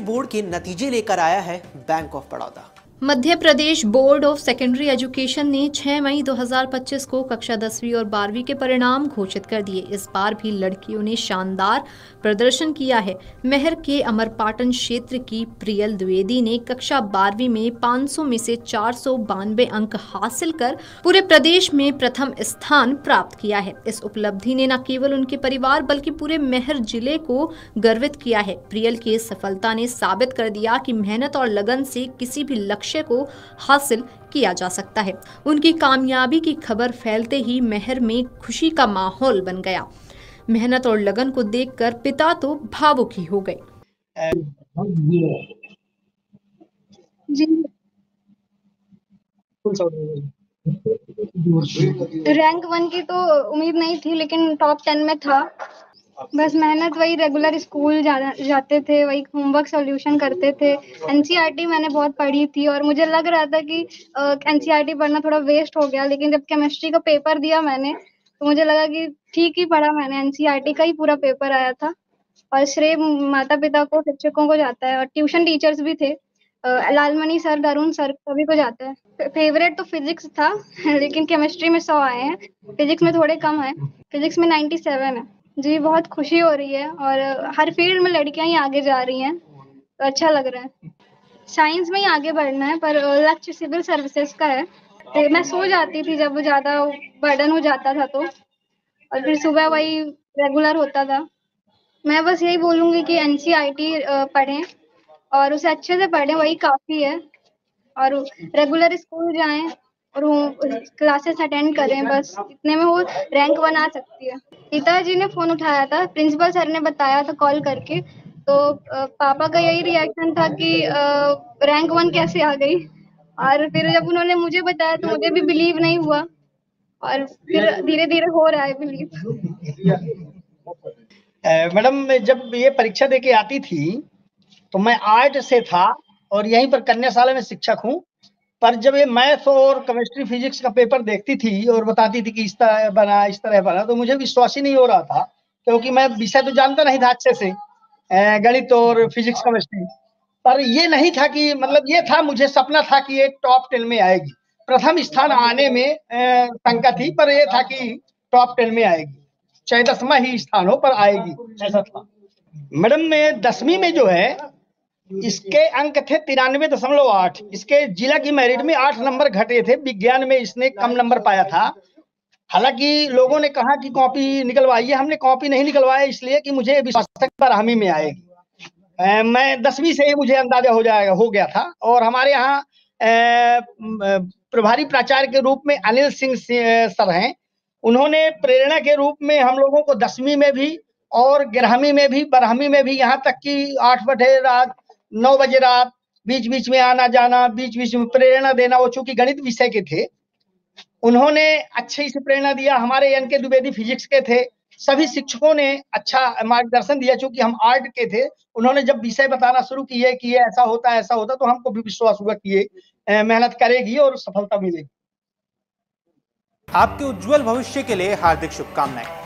Board के नतीजे लेकर आया है bank of Baroda. Madhya Pradesh board of secondary education ने 6 मई 2025 को कक्षा 10वीं और 12वीं के परिणाम घोषित कर दिए। इस बार भी लड़कियों ने शानदार प्रदर्शन किया है। महर के अमरपाटन क्षेत्र की प्रियल द्विवेदी ने कक्षा 12वीं में 500 में से 492 अंक हासिल कर पूरे प्रदेश में प्रथम स्थान प्राप्त किया है। इस उपलब्धि ने न केवल उनके परिवार बल्कि पूरे महर जिले को गर्वित किया है। प्रियल की सफलता ने साबित कर दिया कि मेहनत और लगन से किसी भी लक्ष्य को हासिल किया जा सकता है। उनकी कामयाबी की खबर फैलते ही महर में खुशी का माहौल बन गया। मेहनत और लगन को देखकर पिता तो भावुक ही हो गए। रैंक 1 की तो उम्मीद नहीं थी, लेकिन टॉप 10 में था। बस मेहनत, वही रेगुलर स्कूल जाते थे, वही होमवर्क सॉल्यूशन करते थे। एनसीईआरटी मैंने बहुत पढ़ी थी और मुझे लग रहा था कि एनसीईआरटी पढ़ना थोड़ा वेस्ट हो गया, लेकिन जब केमिस्ट्री का पेपर दिया मैंने तो मुझे लगा कि ठीक ही पढ़ा मैंने। एनसीईआरटी का ही पूरा पेपर आया था और श्रेय माता पिता को, शिक्षकों को जाता है और ट्यूशन टीचर्स भी थे, लालमणि सर, अरुण सर, सभी को जाता है। फेवरेट तो फिजिक्स था लेकिन केमिस्ट्री में 100 आए हैं, फिजिक्स में थोड़े कम है, फिजिक्स में 97 है। जी, बहुत खुशी हो रही है और हर फील्ड में लड़कियां ही आगे जा रही हैं, तो अच्छा लग रहा है। साइंस में ही आगे बढ़ना है पर लक्ष्य सिविल सर्विसेज का है। तो मैं सो जाती थी जब ज़्यादा बर्डन हो जाता था तो, और फिर सुबह वही रेगुलर होता था। मैं बस यही बोलूँगी कि एनसीईआरटी पढ़ें और उसे अच्छे से पढ़ें, वही काफ़ी है। और रेगुलर स्कूल जाएं और क्लासेस अटेंड करें, बस इतने में वो रैंक 1 आ सकती है। पिताजी ने फ़ोन उठाया था, प्रिंसिपल सर ने बताया था कॉल करके, तो पापा का यही रिएक्शन था कि रैंक 1 कैसे आ गई। और फिर जब उन्होंने मुझे बताया तो मुझे भी बिलीव नहीं हुआ और फिर धीरे-धीरे हो रहा है बिलीव। मैडम, जब ये परीक्षा देके आती थी तो मैं आर्ट से था और यहीं पर कन्याशाला में शिक्षक हूँ। पर जब ये मैथ और केमिस्ट्री फिजिक्स का पेपर देखती थी और बताती थी कि इस तरह बना, इस तरह बना, तो मुझे विश्वास ही नहीं हो रहा था, क्योंकि मैं विषय तो जानता नहीं था अच्छे से, गणित और फिजिक्स केमिस्ट्री। पर ये नहीं था कि मतलब ये था, मुझे सपना था कि ये टॉप 10 में आएगी। प्रथम स्थान आने में शंका थी, पर ये था कि टॉप 10 में आएगी, चाहे 10वां ही स्थान हो पर आएगी, ऐसा था। मैडम, मैं 10वीं में जो है इसके अंक थे 93.8। इसके जिला की मेरिट में 8 नंबर घटे थे। विज्ञान में इसने कम नंबर पाया था। हालांकि लोगों ने कहा कि कॉपी निकलवाइए, हमने कॉपी नहीं निकलवाया इसलिए कि मुझे विश्वास था पर हम ही में आएगी। मैं 10वीं से ही मुझे अंदाजा हो गया था। और हमारे यहाँ प्रभारी प्राचार्य के रूप में अनिल सिंह सर हैं। उन्होंने प्रेरणा के रूप में हम लोगों को 10वीं में भी और 11वीं में भी, 12वीं में भी, यहाँ तक कि 8 बजे रात, 9 बजे रात, बीच-बीच में आना जाना, बीच-बीच में प्रेरणा देना। वो चूंकि गणित विषय के थे, उन्होंने अच्छे से प्रेरणा दिया। हमारे एन.के. द्विवेदी फिजिक्स के थे। सभी शिक्षकों ने अच्छा मार्गदर्शन दिया। चूंकि हम आर्ट के थे, उन्होंने जब विषय बताना शुरू किए कि ये ऐसा होता है, ऐसा होता, तो हमको भी विश्वास हुआ कि ये मेहनत करेगी और सफलता मिलेगी। आपके उज्जवल भविष्य के लिए हार्दिक शुभकामनाएं।